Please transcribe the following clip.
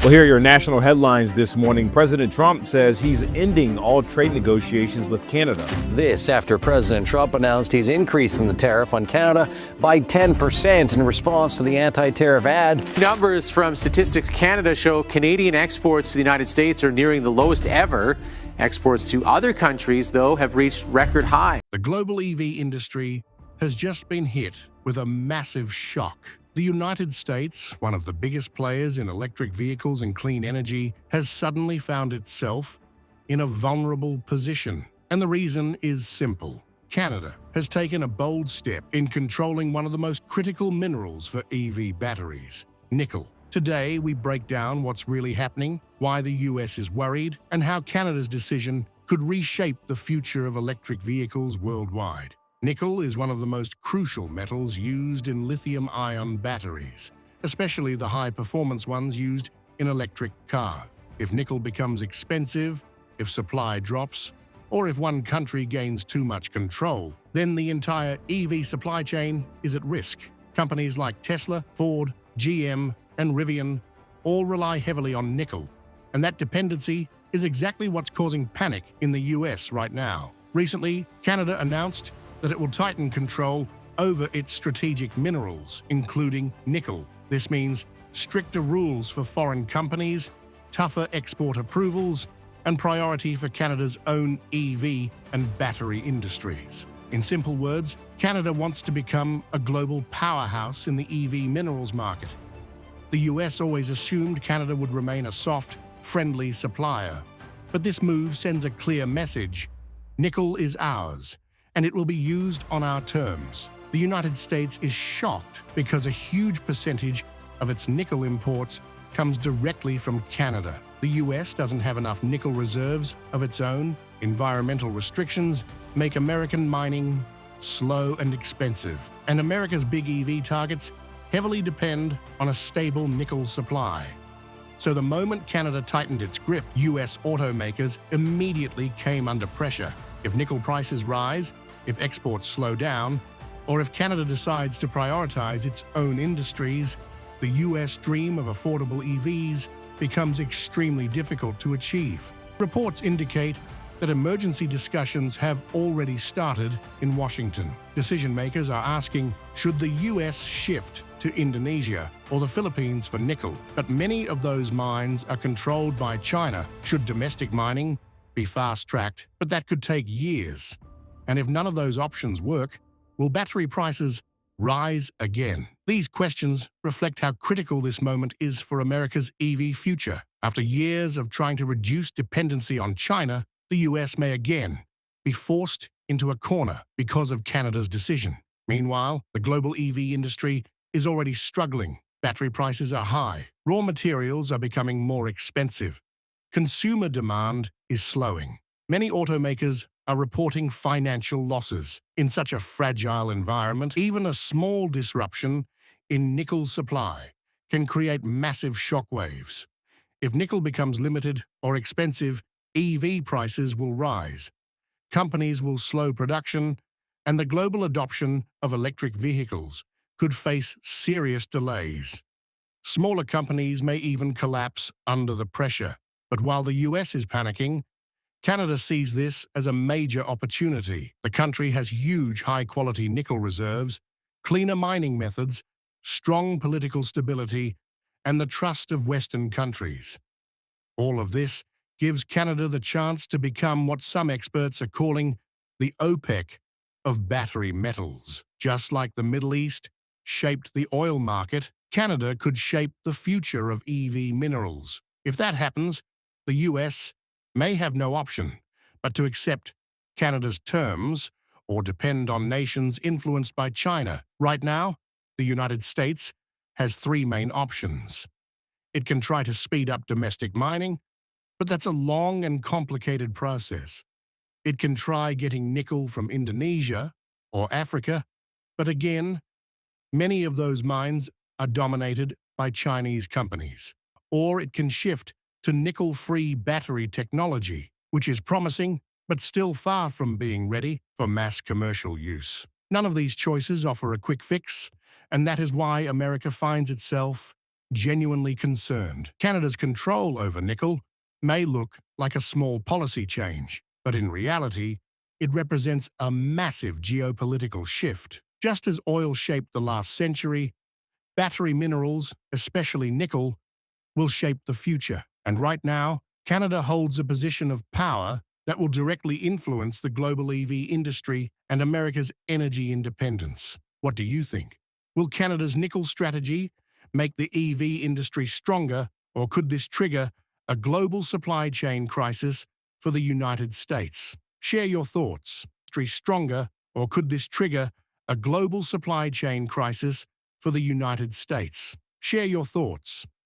Well, here are your national headlines this morning. President Trump says he's ending all trade negotiations with Canada. This after President Trump announced he's increasing the tariff on Canada by 10% in response to the anti-tariff ad. Numbers from Statistics Canada show Canadian exports to the United States are nearing the lowest ever. Exports to other countries, though, have reached record high. The global EV industry has just been hit with a massive shock. The United States, one of the biggest players in electric vehicles and clean energy, has suddenly found itself in a vulnerable position. And the reason is simple. Canada has taken a bold step in controlling one of the most critical minerals for EV batteries, nickel. Today, we break down what's really happening, why the US is worried, and how Canada's decision could reshape the future of electric vehicles worldwide. Nickel is one of the most crucial metals used in lithium-ion batteries, especially the high-performance ones used in electric cars. If nickel becomes expensive, if supply drops, or if one country gains too much control, then the entire EV supply chain is at risk. Companies like Tesla, Ford, GM, and Rivian all rely heavily on nickel, and that dependency is exactly what's causing panic in the US right now. Recently, Canada announced that it will tighten control over its strategic minerals, including nickel. This means stricter rules for foreign companies, tougher export approvals, and priority for Canada's own EV and battery industries. In simple words, Canada wants to become a global powerhouse in the EV minerals market. The US always assumed Canada would remain a soft, friendly supplier. But this move sends a clear message. Nickel is ours, and it will be used on our terms. The United States is shocked because a huge percentage of its nickel imports comes directly from Canada. The US doesn't have enough nickel reserves of its own. Environmental restrictions make American mining slow and expensive, and America's big EV targets heavily depend on a stable nickel supply. So the moment Canada tightened its grip, US automakers immediately came under pressure. If nickel prices rise, if exports slow down, or if Canada decides to prioritize its own industries, the US dream of affordable EVs becomes extremely difficult to achieve. Reports indicate that emergency discussions have already started in Washington. Decision makers are asking, should the US shift to Indonesia or the Philippines for nickel? But many of those mines are controlled by China. Should domestic mining be fast-tracked? But that could take years. And if none of those options work, will battery prices rise again? These questions reflect how critical this moment is for America's EV future. After years of trying to reduce dependency on China, the US may again be forced into a corner because of Canada's decision. Meanwhile, the global EV industry is already struggling. Battery prices are high. Raw materials are becoming more expensive. Consumer demand is slowing. Many automakers are reporting financial losses. In such a fragile environment, even a small disruption in nickel supply can create massive shockwaves. If nickel becomes limited or expensive, EV prices will rise. Companies will slow production, and the global adoption of electric vehicles could face serious delays. Smaller companies may even collapse under the pressure. But while the US is panicking, Canada sees this as a major opportunity. The country has huge high-quality nickel reserves, cleaner mining methods, strong political stability, and the trust of Western countries. All of this gives Canada the chance to become what some experts are calling the OPEC of battery metals. Just like the Middle East shaped the oil market, Canada could shape the future of EV minerals. If that happens, the US may have no option but to accept Canada's terms or depend on nations influenced by China. Right now, the United States has three main options. It can try to speed up domestic mining, but that's a long and complicated process. It can try getting nickel from Indonesia or Africa, but again, many of those mines are dominated by Chinese companies. Or it can shift to nickel-free battery technology, which is promising but still far from being ready for mass commercial use. None of these choices offer a quick fix, and that is why America finds itself genuinely concerned. Canada's control over nickel may look like a small policy change, but in reality, it represents a massive geopolitical shift. Just as oil shaped the last century, battery minerals, especially nickel, will shape the future. And right now, Canada holds a position of power that will directly influence the global EV industry and America's energy independence. What do you think? Will Canada's nickel strategy make the EV industry stronger, or could this trigger a global supply chain crisis for the United States? Share your thoughts. Stronger, or could this trigger a global supply chain crisis for the United States? Share your thoughts.